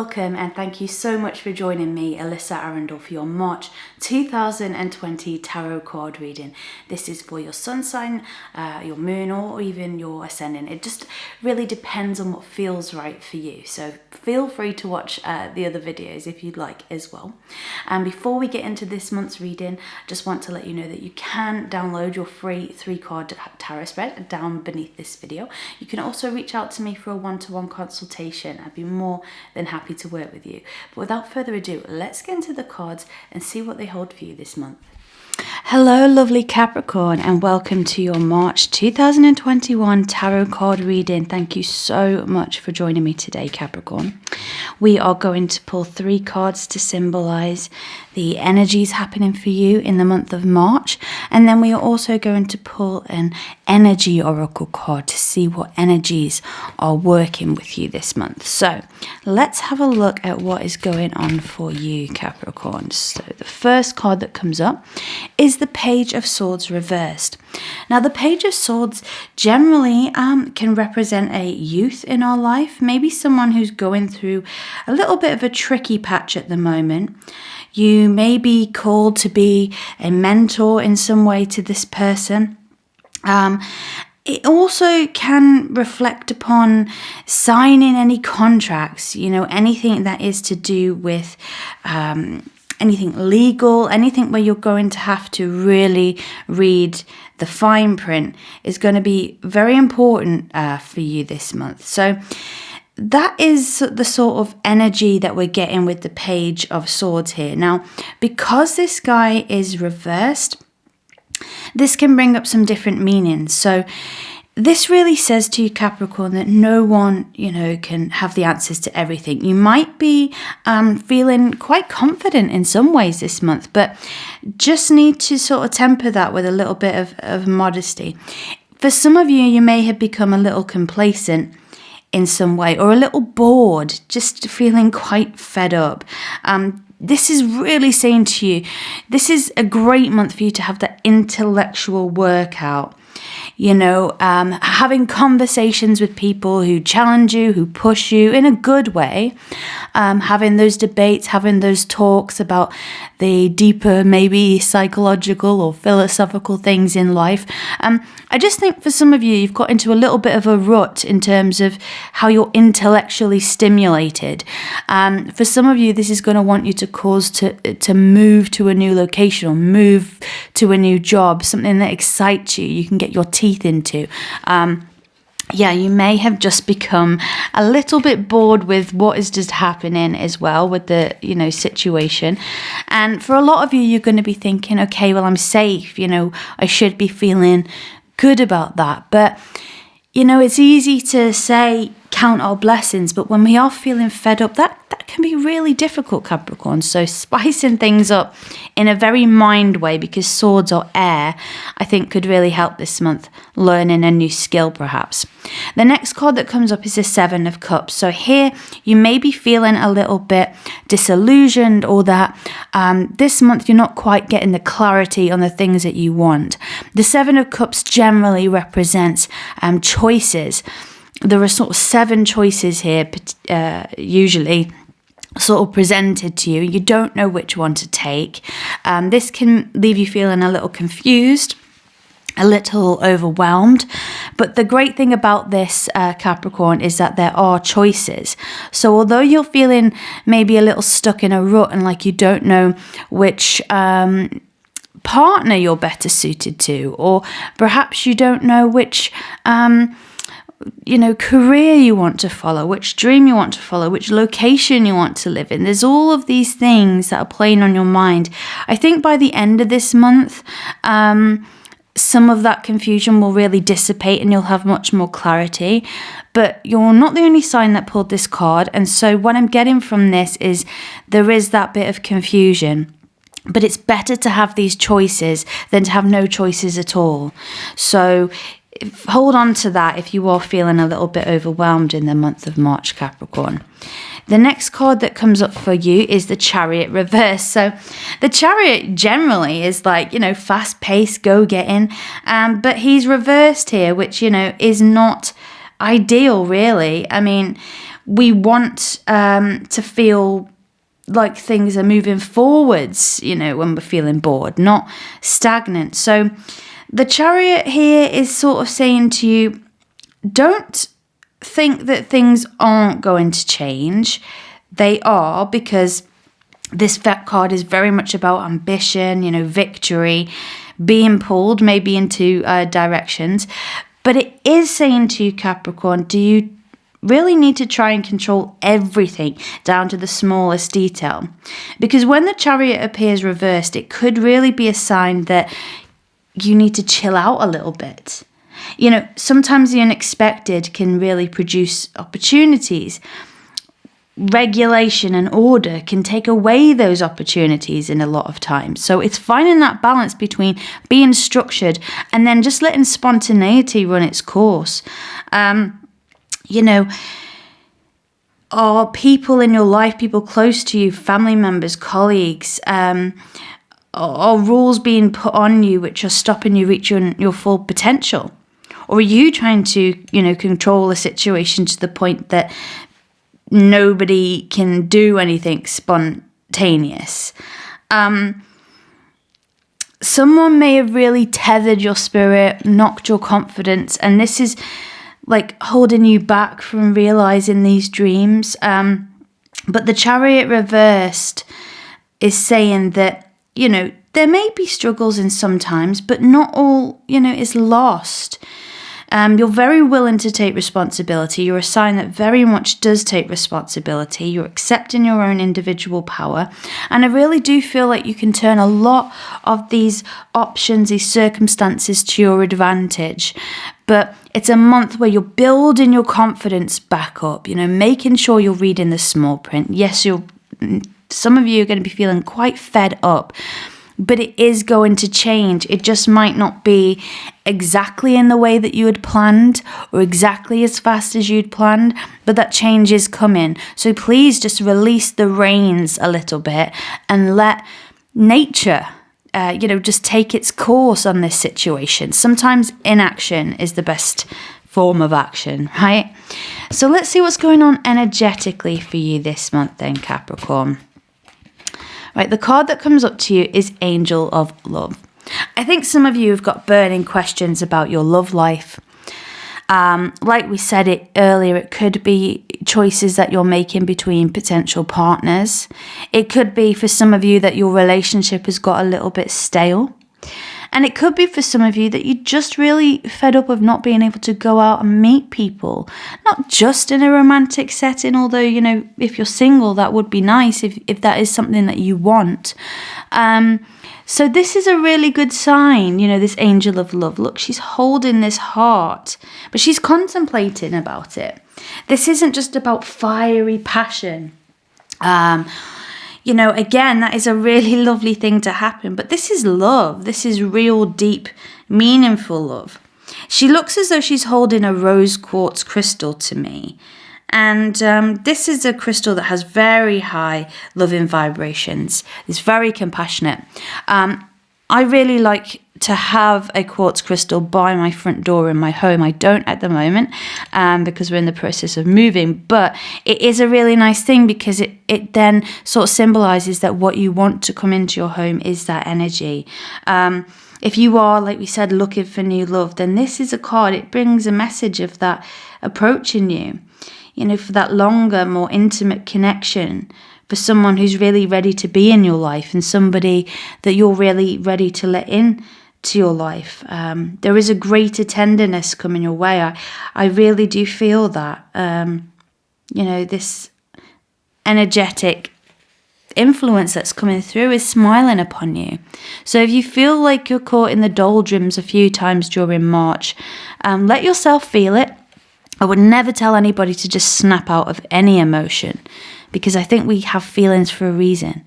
Welcome and thank you so much for joining me, Alyssa Arundell, for your March 2020 tarot card reading. This is for your sun sign, your moon, or even your ascendant. It just really depends on what feels right for you. So feel free to watch the other videos if you'd like as well. And before we get into this month's reading, I just want to let you know that you can download your free 3-card tarot spread down beneath this video. You can also reach out to me for a one-to-one consultation. I'd be more than happy to work with you. But without further ado, let's get into the cards and see what they hold for you this month. Hello lovely Capricorn, and welcome to your March 2021 tarot card reading. Thank you so much for joining me today, Capricorn. We are going to pull 3 cards to symbolize the energies happening for you in the month of March, and then we are also going to pull an energy oracle card to see what energies are working with you this month. So let's have a look at what is going on for you, Capricorn. So the first card that comes up is the Page of Swords reversed. Now the Page of Swords generally can represent a youth in our life, maybe someone who's going through a little bit of a tricky patch at the moment. You may be called to be a mentor in some way to this person. It also can reflect upon signing any contracts, anything that is to do with anything legal, anything where you're going to have to really read the fine print is going to be very important for you this month. So that is the sort of energy that we're getting with the Page of Swords here. Now, because this guy is reversed, this can bring up some different meanings. So this really says to you, Capricorn, that no one, can have the answers to everything. You might be feeling quite confident in some ways this month, but just need to sort of temper that with a little bit of modesty. For some of you, you may have become a little complacent in some way, or a little bored, just feeling quite fed up. This is really saying to you, this is a great month for you to have that intellectual workout. Having conversations with people who challenge you, who push you in a good way, having those debates, having those talks about the deeper, maybe psychological or philosophical things in life. I just think for some of you, you've got into a little bit of a rut in terms of how you're intellectually stimulated. For some of you, this is going to want you to cause to move to a new location or move to a new job, something that excites you, you can get your teeth into. You may have just become a little bit bored with what is just happening as well with the, situation. And for a lot of you, you're going to be thinking, okay, well, I'm safe. I should be feeling good about that. But, it's easy to say, count our blessings. But when we are feeling fed up, that can be really difficult, Capricorn. So spicing things up in a very mind way, because swords are air, I think could really help this month, learning a new skill perhaps. The next card that comes up is the 7 of Cups. So here you may be feeling a little bit disillusioned, or that this month you're not quite getting the clarity on the things that you want. The 7 of Cups generally represents choices. There are sort of 7 choices here, usually sort of presented to you. You don't know which one to take. This can leave you feeling a little confused, a little overwhelmed. But the great thing about this, Capricorn, is that there are choices. So although you're feeling maybe a little stuck in a rut and like you don't know which partner you're better suited to, or perhaps you don't know which career you want to follow, which dream you want to follow, which location you want to live in. There's all of these things that are playing on your mind. I think by the end of this month, some of that confusion will really dissipate and you'll have much more clarity. But you're not the only sign that pulled this card. And so what I'm getting from this is there is that bit of confusion. But it's better to have these choices than to have no choices at all. So hold on to that if you are feeling a little bit overwhelmed in the month of March, Capricorn. The next card that comes up for you is the Chariot reverse. So the Chariot generally is like, fast-paced, go-getting. But he's reversed here, which, is not ideal, really. I mean, we want to feel like things are moving forwards, you know, when we're feeling bored, not stagnant. So the Chariot here is sort of saying to you, don't think that things aren't going to change. They are, because this card is very much about ambition, you know, victory, being pulled maybe into directions. But it is saying to you, Capricorn, do you really need to try and control everything down to the smallest detail? Because when the Chariot appears reversed, it could really be a sign that you need to chill out a little bit. You know, sometimes the unexpected can really produce opportunities. Regulation and order can take away those opportunities in a lot of times. So it's finding that balance between being structured and then just letting spontaneity run its course. You know, are people in your life, people close to you, family members, colleagues, are rules being put on you which are stopping you reaching your full potential? Or are you trying to, you know, control the situation to the point that nobody can do anything spontaneous? Someone may have really tethered your spirit, knocked your confidence, and this is like holding you back from realizing these dreams. But the Chariot reversed is saying that, you know, there may be struggles in some times, but not all, you know, is lost. You're very willing to take responsibility. You're a sign that very much does take responsibility. You're accepting your own individual power. And I really do feel like you can turn a lot of these options, these circumstances to your advantage. But it's a month where you're building your confidence back up, you know, making sure you're reading the small print. Yes, some of you are going to be feeling quite fed up, but it is going to change. It just might not be exactly in the way that you had planned or exactly as fast as you'd planned, but that change is coming. So please just release the reins a little bit and let nature, just take its course on this situation. Sometimes inaction is the best form of action, right? So let's see what's going on energetically for you this month then, Capricorn. Right, the card that comes up to you is Angel of Love. I think some of you have got burning questions about your love life. Like we said it earlier, it could be choices that you're making between potential partners. It could be for some of you that your relationship has got a little bit stale. And it could be for some of you that you're just really fed up of not being able to go out and meet people. Not just in a romantic setting, although, you know, if you're single, that would be nice if that is something that you want. So this is a really good sign, you know, this Angel of Love. Look, she's holding this heart, but she's contemplating about it. This isn't just about fiery passion. Again, that is a really lovely thing to happen. But this is love. This is real, deep, meaningful love. She looks as though she's holding a rose quartz crystal to me. And this is a crystal that has very high loving vibrations. It's very compassionate. I really like to have a quartz crystal by my front door in my home. I don't at the moment because we're in the process of moving, but it is a really nice thing because it then sort of symbolizes that what you want to come into your home is that energy. If you are, like we said, looking for new love, then this is a card. It brings a message of that approaching you, you know, for that longer, more intimate connection, for someone who's really ready to be in your life and somebody that you're really ready to let in to your life. There is a greater tenderness coming your way. I really do feel that, this energetic influence that's coming through is smiling upon you. So if you feel like you're caught in the doldrums a few times during March, let yourself feel it. I would never tell anybody to just snap out of any emotion because I think we have feelings for a reason.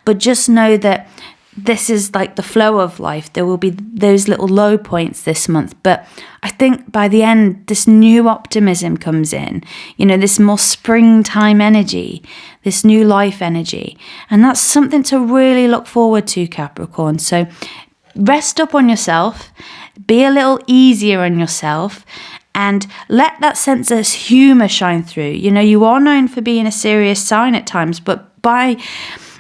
But just know that this is like the flow of life. There will be those little low points this month. But I think by the end, this new optimism comes in. You know, this more springtime energy, this new life energy. And that's something to really look forward to, Capricorn. So rest up on yourself. Be a little easier on yourself. and let that sense of humor shine through. You know, you are known for being a serious sign at times, but by,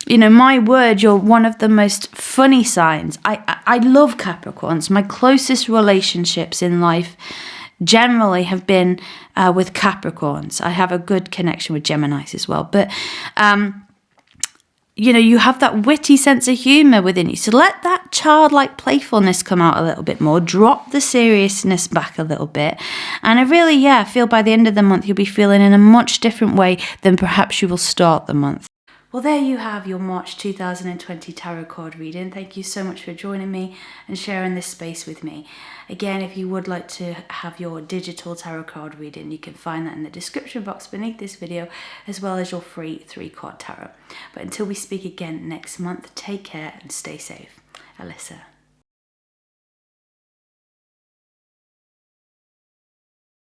you know, my word, you're one of the most funny signs. I love Capricorns. My closest relationships in life generally have been with Capricorns. I have a good connection with Geminis as well. But, you know, you have that witty sense of humour within you. So let that childlike playfulness come out a little bit more. Drop the seriousness back a little bit. And I really, feel by the end of the month, you'll be feeling in a much different way than perhaps you will start the month. Well, there you have your March 2020 tarot card reading. Thank you so much for joining me and sharing this space with me. Again, if you would like to have your digital tarot card reading, you can find that in the description box beneath this video, as well as your free 3-card tarot. But until we speak again next month, take care and stay safe. Alyssa.